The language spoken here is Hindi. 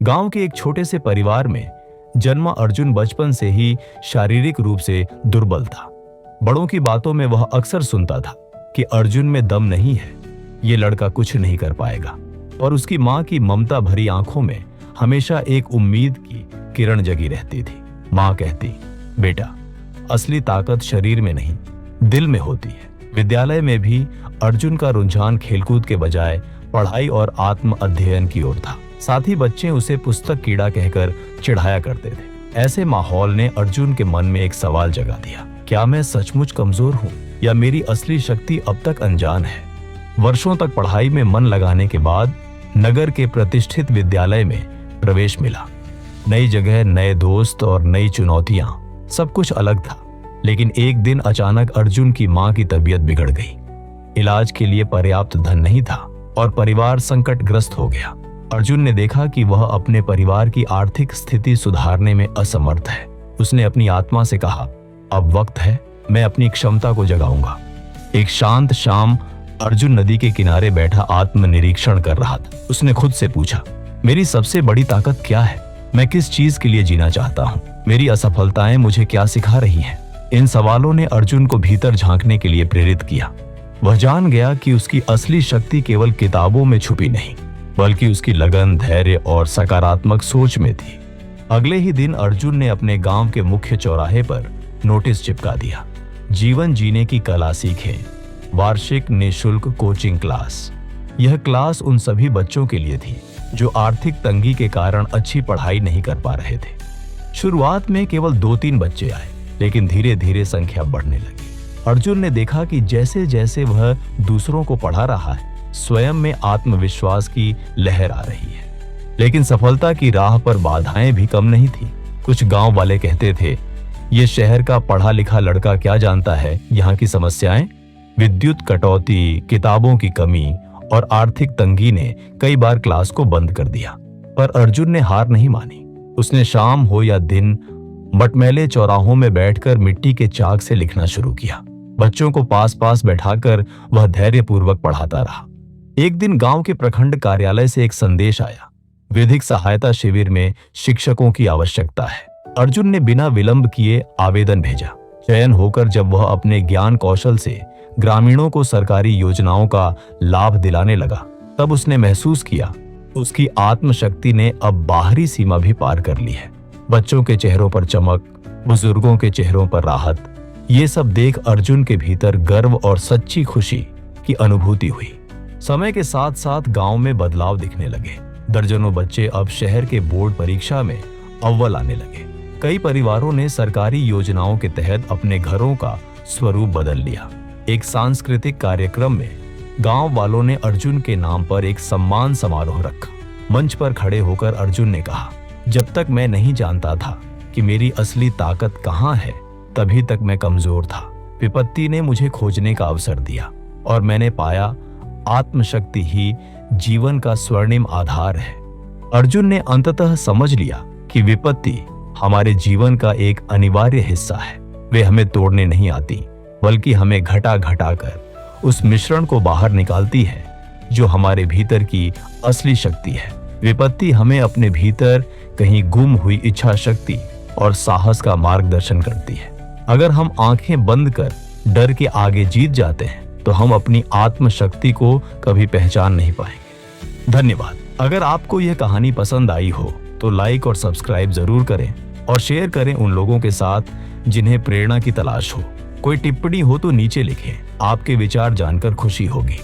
गांव के एक छोटे से परिवार में जन्मा अर्जुन बचपन से ही शारीरिक रूप से दुर्बल था। बड़ों की बातों में वह अक्सर सुनता था कि अर्जुन में दम नहीं है, ये लड़का कुछ नहीं कर पाएगा। और उसकी माँ की ममता भरी आंखों में हमेशा एक उम्मीद की किरण जगी रहती थी। माँ कहती, बेटा, असली ताकत शरीर में नहीं, दिल में होती है। विद्यालय में भी अर्जुन का रुझान खेलकूद के बजाय पढ़ाई और आत्म अध्ययन की ओर था। साथ ही बच्चे उसे पुस्तक कीड़ा कहकर चिढ़ाया करते थे। ऐसे माहौल ने अर्जुन के मन में एक सवाल जगा दिया, क्या मैं सचमुच कमजोर हूँ या मेरी असली शक्ति अब तक अनजान है? वर्षों तक पढ़ाई में मन लगाने के बाद नगर के प्रतिष्ठित विद्यालय में प्रवेश मिला। नई जगह, नए दोस्त और नई चुनौतियां, सब कुछ अलग था। लेकिन एक दिन अचानक अर्जुन की मां की तबीयत बिगड़ गई। इलाज के लिए पर्याप्त धन नहीं था और परिवार संकटग्रस्त हो गया। अर्जुन ने देखा कि वह अपने परिवार की आर्थिक स्थिति सुधारने में असमर्थ है। उसने अपनी आत्मा से कहा, अब वक्त है, मैं अपनी क्षमता को जगाऊंगा। एक शांत शाम अर्जुन नदी के किनारे बैठा आत्मनिरीक्षण कर रहा था। उसने खुद से पूछा, मेरी सबसे बड़ी ताकत क्या है? मैं किस चीज के लिए जीना चाहता हूँ? मेरी असफलताएं मुझे क्या सिखा रही हैं? इन सवालों ने अर्जुन को भीतर झांकने के लिए प्रेरित किया। वह जान गया कि उसकी असली शक्ति केवल किताबों में छुपी नहीं, बल्कि उसकी लगन, धैर्य और सकारात्मक सोच में थी। अगले ही दिन अर्जुन ने अपने गांव के मुख्य चौराहे पर नोटिस चिपका दिया, जीवन जीने की कला सीखें, वार्षिक निःशुल्क कोचिंग क्लास। यह क्लास उन सभी बच्चों के लिए थी जो आर्थिक तंगी के कारण अच्छी पढ़ाई नहीं कर पा रहे थे। शुरुआत में केवल 2-3 बच्चे आए, लेकिन धीरे धीरे संख्या बढ़ने लगी। अर्जुन ने देखा कि जैसे जैसे वह दूसरों को पढ़ा रहा है, स्वयं में आत्मविश्वास की लहर आ रही है। लेकिन सफलता की राह पर बाधाएं भी कम नहीं थी। कुछ गांव वाले कहते थे, ये शहर का पढ़ा लिखा लड़का क्या जानता है यहाँ की समस्याएं? विद्युत कटौती, किताबों की कमी और आर्थिक तंगी ने कई बार क्लास को बंद कर दिया। पर अर्जुन ने हार नहीं मानी। उसने शाम हो या दिन मटमैले चौराहों में बैठकर मिट्टी के चाक से लिखना शुरू किया। बच्चों को पास पास बैठाकर वह धैर्यपूर्वक पढ़ाता रहा। एक दिन गांव के प्रखंड कार्यालय से एक संदेश आया, विधिक सहायता शिविर में शिक्षकों की आवश्यकता है। अर्जुन ने बिना विलंब किए आवेदन भेजा। चयन होकर जब वह अपने ज्ञान कौशल से ग्रामीणों को सरकारी योजनाओं का लाभ दिलाने लगा, तब उसने महसूस किया उसकी आत्मशक्ति ने अब बाहरी सीमा भी पार कर ली है। बच्चों के चेहरों पर चमक, बुजुर्गों के चेहरों पर राहत, ये सब देख अर्जुन के भीतर गर्व और सच्ची खुशी की अनुभूति हुई। समय के साथ साथ गांव में बदलाव दिखने लगे। दर्जनों बच्चे अब शहर के बोर्ड परीक्षा में अव्वल आने लगे। कई परिवारों ने सरकारी योजनाओं के तहत अपने घरों का स्वरूप बदल लिया। एक सांस्कृतिक कार्यक्रम में गांव वालों ने अर्जुन के नाम पर एक सम्मान समारोह रखा। मंच पर खड़े होकर अर्जुन ने कहा, जब तक मैं नहीं जानता था कि मेरी असली ताकत कहाँ है, तभी तक मैं कमजोर था। विपत्ति ने मुझे खोजने का अवसर दिया और मैंने पाया आत्मशक्ति ही जीवन का स्वर्णिम आधार है। अर्जुन ने अंततः समझ लिया कि विपत्ति हमारे जीवन का एक अनिवार्य हिस्सा है। वे हमें तोड़ने नहीं आती, बल्कि हमें घटा घटा कर उस मिश्रण को बाहर निकालती है जो हमारे भीतर की असली शक्ति है। विपत्ति हमें अपने भीतर कहीं गुम हुई इच्छा शक्ति और साहस का मार्गदर्शन करती है। अगर हम आंखें बंद कर डर के आगे जीत जाते हैं तो हम अपनी आत्मशक्ति को कभी पहचान नहीं पाएंगे। धन्यवाद। अगर आपको यह कहानी पसंद आई हो तो लाइक और सब्सक्राइब जरूर करें और शेयर करें उन लोगों के साथ जिन्हें प्रेरणा की तलाश हो। कोई टिप्पणी हो तो नीचे लिखें, आपके विचार जानकर खुशी होगी।